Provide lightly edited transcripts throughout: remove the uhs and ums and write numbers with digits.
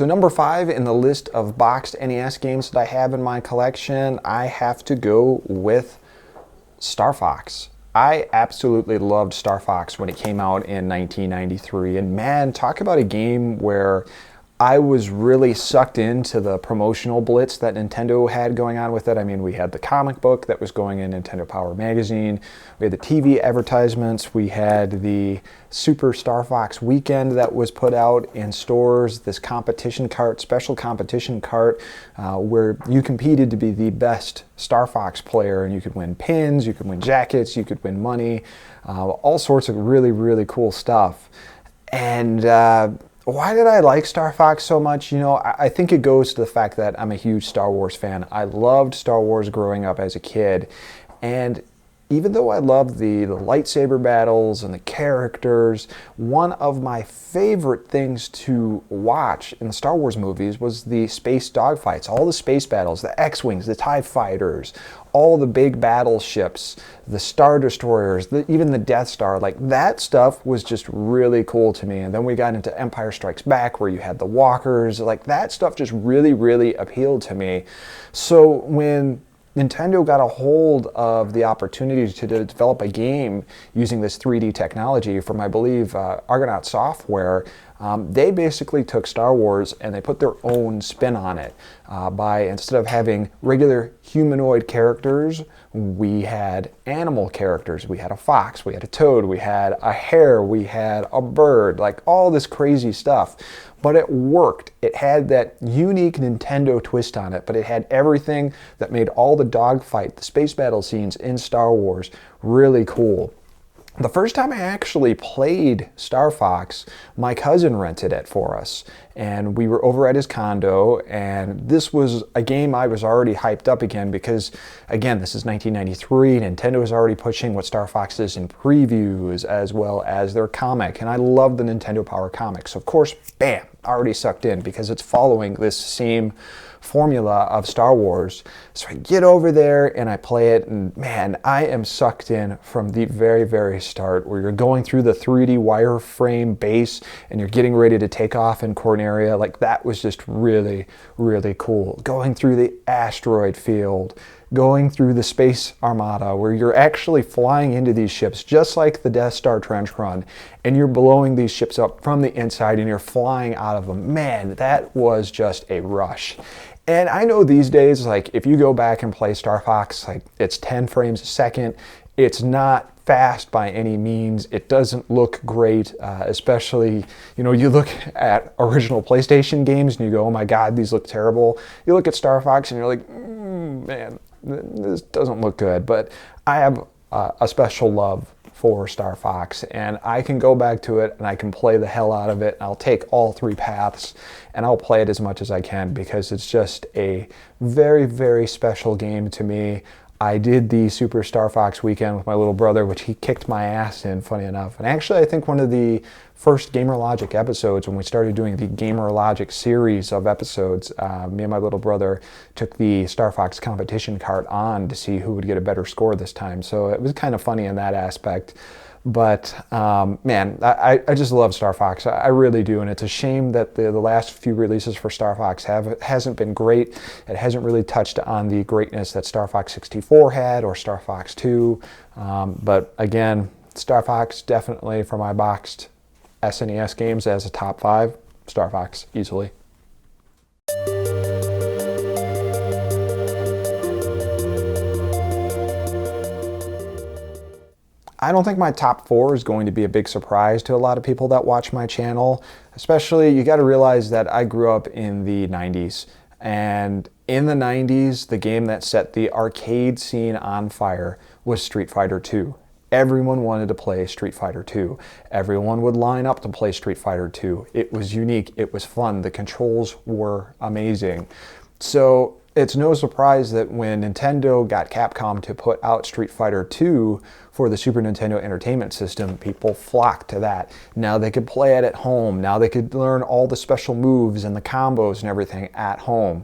So number 5 in the list of boxed NES games that I have in my collection, I have to go with Star Fox. I absolutely loved Star Fox when it came out in 1993, and man, talk about a game where I was really sucked into the promotional blitz that Nintendo had going on with it. I mean, we had the comic book that was going in Nintendo Power magazine, we had the TV advertisements, we had the Super Star Fox Weekend that was put out in stores, this competition cart, special competition cart, where you competed to be the best Star Fox player, and you could win pins, you could win jackets, you could win money, all sorts of really, really cool stuff. And why did I like Star Fox so much? You know, I think it goes to the fact that I'm a huge Star Wars fan. I loved Star Wars growing up as a kid, and even though I loved the lightsaber battles and the characters, one of my favorite things to watch in the Star Wars movies was the space dogfights, all the space battles, the X-Wings, the TIE fighters, all the big battleships, the Star Destroyers, even the Death Star. Like, that stuff was just really cool to me. And then we got into Empire Strikes Back, where you had the walkers. Like, that stuff just really, really appealed to me. So when Nintendo got a hold of the opportunity to develop a game using this 3D technology from, I believe, Argonaut Software, they basically took Star Wars and they put their own spin on it. By, instead of having regular humanoid characters, we had animal characters. We had a fox, we had a toad, we had a hare, we had a bird, like all this crazy stuff. But it worked. It had that unique Nintendo twist on it, but it had everything that made all the dogfight, the space battle scenes in Star Wars really cool. The first time I actually played Star Fox, my cousin rented it for us, and we were over at his condo, and this was a game I was already hyped up again because, again, this is 1993, Nintendo was already pushing what Star Fox is in previews as well as their comic, and I love the Nintendo Power comics. So of course, bam, already sucked in because it's following this same formula of Star Wars. So I get over there and I play it, and man, I am sucked in from the very, very start, where you're going through the 3D wireframe base and you're getting ready to take off in Corneria. Like, that was just really, really cool. Going through the asteroid field, going through the space armada, where you're actually flying into these ships just like the Death Star trench run, and you're blowing these ships up from the inside and you're flying out of them. Man, that was just a rush. And I know these days, like, if you go back and play Star Fox, like, it's 10 frames a second. It's not fast by any means. It doesn't look great, especially, you know, you look at original PlayStation games and you go, oh my God, these look terrible. You look at Star Fox and you're like, man, this doesn't look good. But I have a special love for Star Fox, and I can go back to it and I can play the hell out of it. I'll take all 3 paths and I'll play it as much as I can because it's just a very, very special game to me. I did the Super Star Fox Weekend with my little brother, which he kicked my ass in, funny enough. And actually, I think one of the first Gamer Logic episodes, when we started doing the Gamer Logic series of episodes, me and my little brother took the Star Fox competition cart on to see who would get a better score this time. So it was kind of funny in that aspect. But man, I just love Star Fox. I really do, and it's a shame that the last few releases for Star Fox hasn't been great. It hasn't really touched on the greatness that Star Fox 64 had or Star Fox 2. But again, Star Fox definitely for my boxed SNES games as a top 5. Star Fox easily. I don't think my top 4 is going to be a big surprise to a lot of people that watch my channel. Especially, you got to realize that I grew up in the 90s. And in the 90s, the game that set the arcade scene on fire was Street Fighter II. Everyone wanted to play Street Fighter II. Everyone would line up to play Street Fighter II. It was unique, it was fun, the controls were amazing. So it's no surprise that when Nintendo got Capcom to put out Street Fighter II for the Super Nintendo Entertainment System, people flocked to that. Now they could play it at home. Now they could learn all the special moves and the combos and everything at home.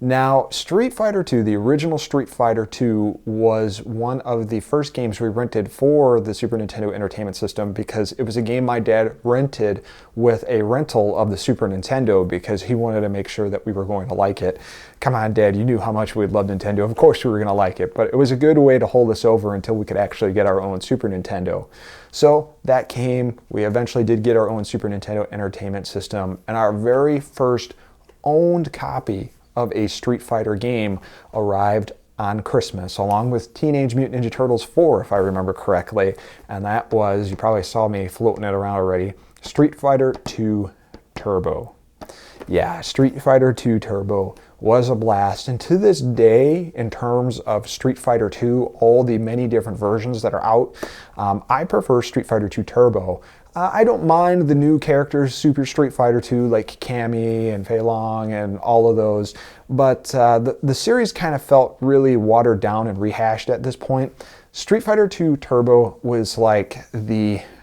Now, Street Fighter II, the original Street Fighter II, was one of the first games we rented for the Super Nintendo Entertainment System because it was a game my dad rented with a rental of the Super Nintendo because he wanted to make sure that we were going to like it. Come on, Dad, you knew how much we'd love Nintendo. Of course we were going to like it, but it was a good way to hold us over until we could actually get our own Super Nintendo. So that came, we eventually did get our own Super Nintendo Entertainment System, and our very first owned copy of a Street Fighter game arrived on Christmas, along with Teenage Mutant Ninja Turtles 4, if I remember correctly. And that was, you probably saw me floating it around already, Street Fighter II Turbo. Yeah, Street Fighter II Turbo was a blast. And to this day, in terms of Street Fighter II, all the many different versions that are out, I prefer Street Fighter II Turbo. I don't mind the new characters, Super Street Fighter II, like Cammy and Fei Long and all of those, but the series kind of felt really watered down and rehashed at this point. Street Fighter II Turbo was like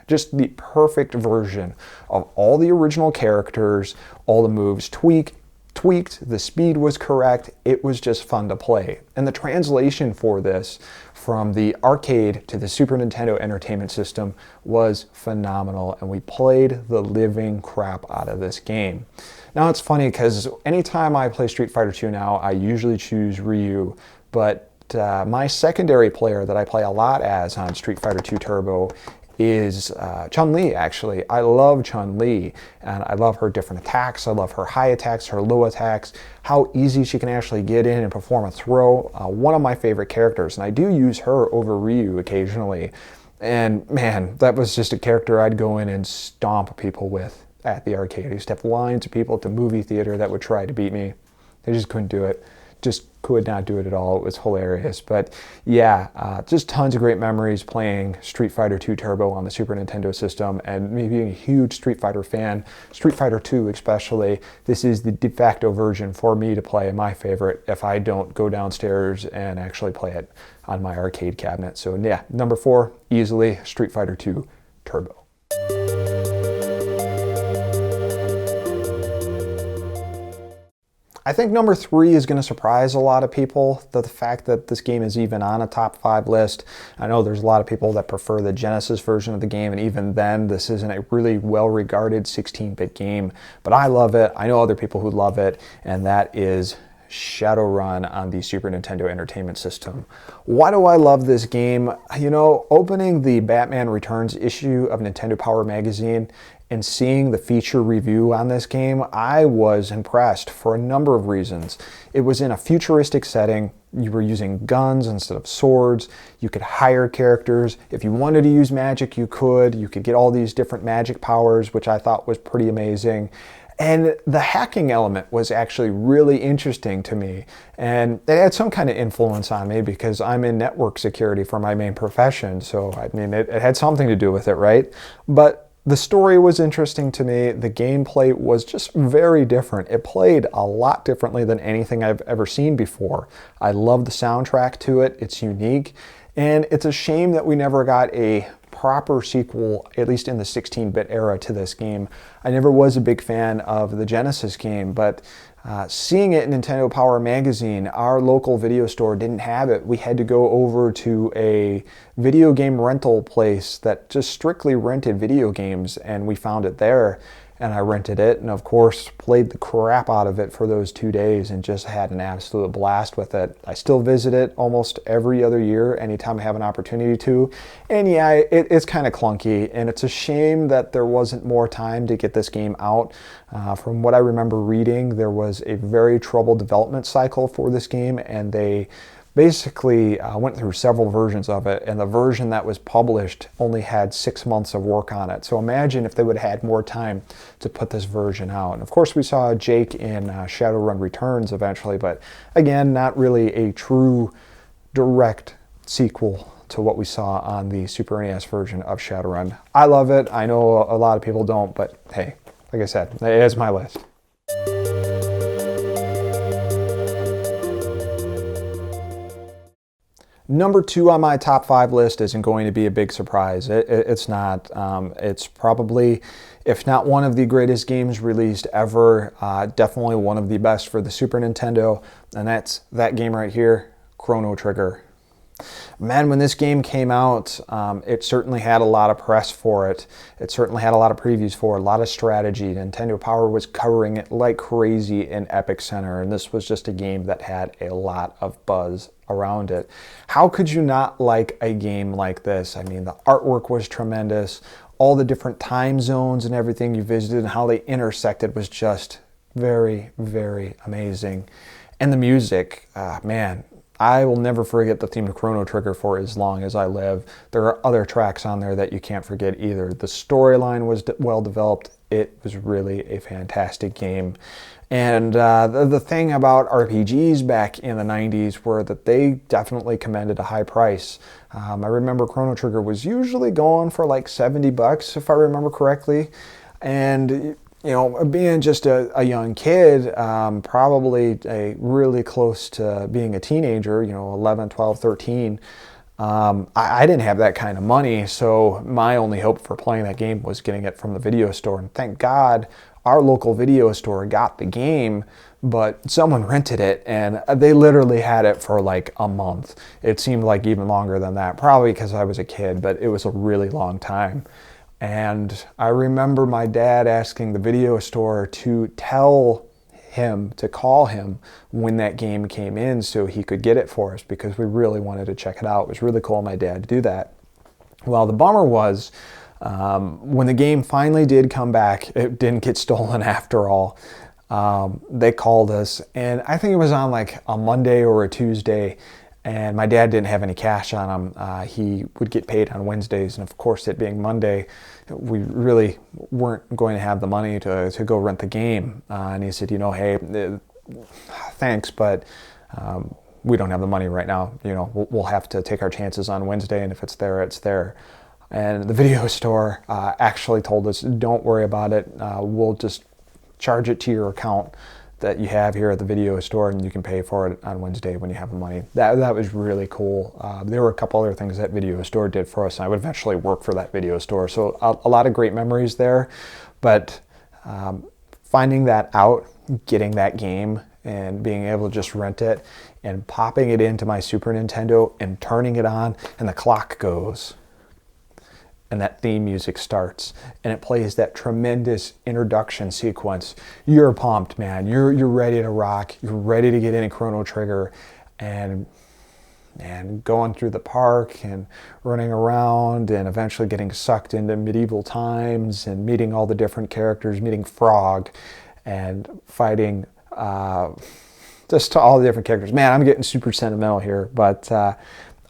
just the perfect version of all the original characters, all the moves tweaked, the speed was correct, it was just fun to play. And the translation for this from the arcade to the Super Nintendo Entertainment System was phenomenal, and we played the living crap out of this game. Now it's funny because anytime I play Street Fighter II now, I usually choose Ryu, but my secondary player that I play a lot as on Street Fighter II Turbo is Chun-Li, actually. I love Chun-Li, and I love her different attacks. I love her high attacks, her low attacks, how easy she can actually get in and perform a throw. One of my favorite characters, and I do use her over Ryu occasionally. And man, that was just a character I'd go in and stomp people with at the arcade. I used to have lines of people at the movie theater that would try to beat me. They just couldn't do it. Just could not do it at all. It was hilarious. But yeah, just tons of great memories playing Street Fighter II Turbo on the Super Nintendo system, and me being a huge Street Fighter fan, Street Fighter II especially. This is the de facto version for me to play, my favorite, if I don't go downstairs and actually play it on my arcade cabinet. So yeah, number 4, easily Street Fighter II Turbo. I think number 3 is going to surprise a lot of people, the fact that this game is even on a top 5 list. I know there's a lot of people that prefer the Genesis version of the game, and even then, this isn't a really well-regarded 16-bit game, but I love it. I know other people who love it, and that is Shadowrun on the Super Nintendo Entertainment System. Why do I love this game? You know, opening the Batman Returns issue of Nintendo Power Magazine and seeing the feature review on this game, I was impressed for a number of reasons. It was in a futuristic setting. You were using guns instead of swords. You could hire characters. If you wanted to use magic, you could. You could get all these different magic powers, which I thought was pretty amazing. And the hacking element was actually really interesting to me. And it had some kind of influence on me because I'm in network security for my main profession. So, I mean, it had something to do with it, right? But the story was interesting to me. The gameplay was just very different. It played a lot differently than anything I've ever seen before. I love the soundtrack to it. It's unique. And it's a shame that we never got a proper sequel, at least in the 16-bit era, to this game. I never was a big fan of the Genesis game, but seeing it in Nintendo Power Magazine, our local video store didn't have it. We had to go over to a video game rental place that just strictly rented video games, and we found it there. And I rented it, and of course played the crap out of it for those 2 days and just had an absolute blast with it. I still visit it almost every other year anytime I have an opportunity to. And yeah, it's kind of clunky, and it's a shame that there wasn't more time to get this game out. From what I remember reading, there was a very troubled development cycle for this game, and they basically went through several versions of it, and the version that was published only had 6 months of work on it. So imagine if they would have had more time to put this version out. And of course we saw Jake in Shadowrun Returns eventually, but again, not really a true direct sequel to what we saw on the Super NES version of Shadowrun. I love it. I know a lot of people don't, but hey, like I said, it is my list. Number 2 on my top 5 list isn't going to be a big surprise. It's not. It's probably, if not one of the greatest games released ever, definitely one of the best for the Super Nintendo, and that's that game right here, Chrono Trigger. Man, when this game came out, it certainly had a lot of press for it. It certainly had a lot of previews for it, a lot of strategy. Nintendo Power was covering it like crazy in Epic Center, and this was just a game that had a lot of buzz around it. How could you not like a game like this? I mean, the artwork was tremendous. All the different time zones and everything you visited and how they intersected was just very, very amazing. And the music, man, I will never forget the theme of Chrono Trigger for as long as I live. There are other tracks on there that you can't forget either. The storyline was well developed. It was really a fantastic game. And the thing about RPGs back in the 90s were that they definitely commanded a high price. I remember Chrono Trigger was usually going for like $70 if I remember correctly. And you know, being just a young kid, probably really close to being a teenager, you know, 11, 12, 13, I didn't have that kind of money, so my only hope for playing that game was getting it from the video store. And thank God our local video store got the game, but someone rented it, and they literally had it for like a month. It seemed like even longer than that, probably because I was a kid, but it was a really long time. And I remember my dad asking the video store to tell him to call him when that game came in so he could get it for us, because we really wanted to check it out. It was really cool of my dad to do that. Well, the bummer was when the game finally did come back, it didn't get stolen after all. They called us, and I think it was on like a Monday or a Tuesday, and my dad didn't have any cash on him. He would get paid on Wednesdays, and of course, it being Monday, we really weren't going to have the money to go rent the game. And he said, you know, hey, thanks, but we don't have the money right now. You know, we'll have to take our chances on Wednesday, and if it's there, it's there. And the video store actually told us, don't worry about it. We'll just charge it to your account that you have here at the video store, and you can pay for it on Wednesday when you have the money. That was really cool. There were a couple other things that video store did for us, and I would eventually work for that video store. So a lot of great memories there, but finding that out, getting that game, and being able to just rent it, and popping it into my Super Nintendo, and turning it on, and the clock goes, and that theme music starts, and it plays that tremendous introduction sequence. You're pumped, man. You're ready to rock. You're ready to get into Chrono Trigger, and going through the park and running around and eventually getting sucked into medieval times and meeting all the different characters, meeting Frog and fighting just all the different characters. Man, I'm getting super sentimental here, but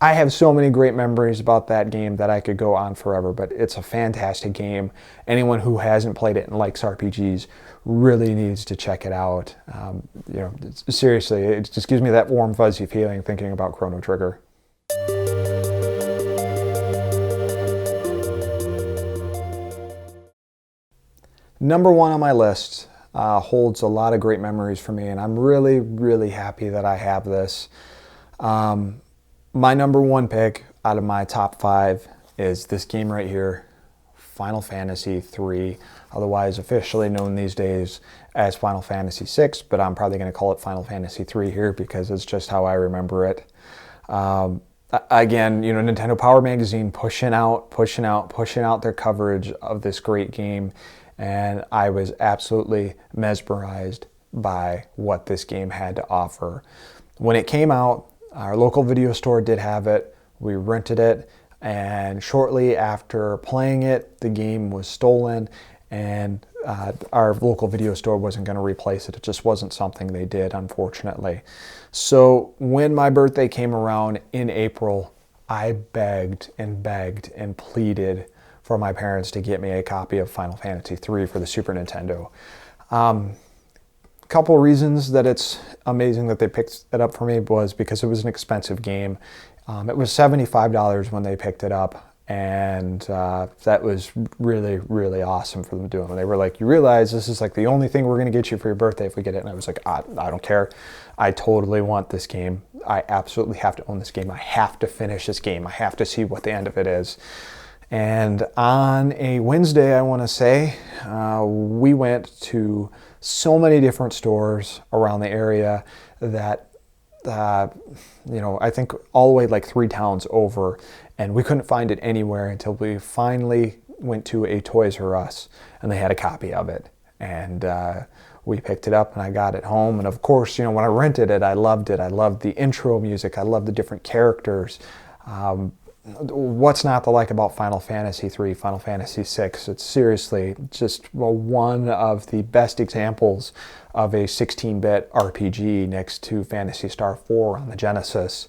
I have so many great memories about that game that I could go on forever, but it's a fantastic game. Anyone who hasn't played it and likes RPGs really needs to check it out. You know, seriously, it just gives me that warm, fuzzy feeling thinking about Chrono Trigger. Number 1 on my list holds a lot of great memories for me, and I'm really, really happy that I have this. My number 1 pick out of my top 5 is this game right here, Final Fantasy III, otherwise officially known these days as Final Fantasy VI, but I'm probably going to call it Final Fantasy III here because it's just how I remember it. Again, you know, Nintendo Power Magazine pushing out their coverage of this great game, and I was absolutely mesmerized by what this game had to offer. When it came out, our local video store did have it. We rented it, and shortly after playing it, the game was stolen, and our local video store wasn't going to replace it. It just wasn't something they did, unfortunately. So when my birthday came around in April, I begged and pleaded for my parents to get me a copy of Final Fantasy III for the Super Nintendo. Couple reasons that it's amazing that they picked it up for me was because it was an expensive game. It was $75 when they picked it up, And that was really, really awesome for them to do. And they were like, you realize this is like the only thing we're going to get you for your birthday if we get it. And I was like, I don't care. I totally want this game. I absolutely have to own this game. I have to finish this game. I have to see what the end of it is. And on a Wednesday, I want to say, we went to so many different stores around the area that you know, I think all the way like 3 towns over, and we couldn't find it anywhere until we finally went to a Toys R Us, and they had a copy of it. And we picked it up and I got it home. And of course, you know, when I rented it, I loved it. I loved the intro music. I loved the different characters. What's not to like about Final Fantasy 3, Final Fantasy 6? It's seriously just one of the best examples of a 16-bit RPG next to Phantasy Star 4 on the Genesis.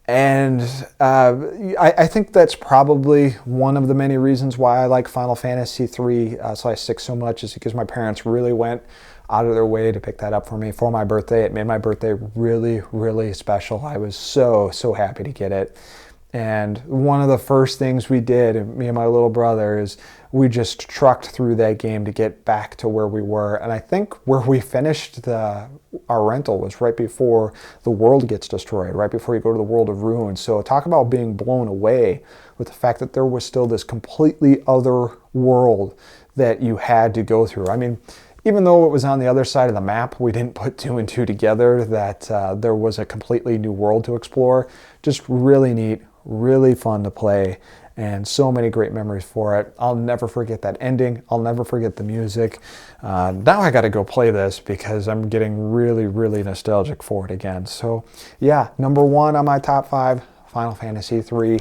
And I think that's probably one of the many reasons why I like Final Fantasy 3/6 so much, is because my parents really went out of their way to pick that up for me for my birthday. It made my birthday really, really special. I was so, so happy to get it. And one of the first things we did, me and my little brother, is we just trucked through that game to get back to where we were. And I think where we finished our rental was right before the world gets destroyed, right before you go to the world of ruin. So talk about being blown away with the fact that there was still this completely other world that you had to go through. I mean, even though it was on the other side of the map, we didn't put 2 and 2 together that there was a completely new world to explore. Just really neat, really fun to play, and so many great memories for it. I'll never forget that ending. I'll never forget the music. Now I got to go play this because I'm getting really, really nostalgic for it again. So yeah, number 1 on my top 5, Final Fantasy 3.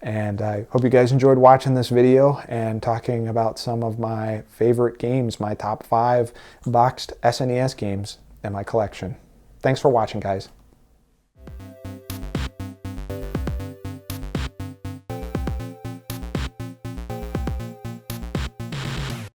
And I hope you guys enjoyed watching this video and talking about some of my favorite games, my top 5 boxed SNES games in my collection. Thanks for watching, guys.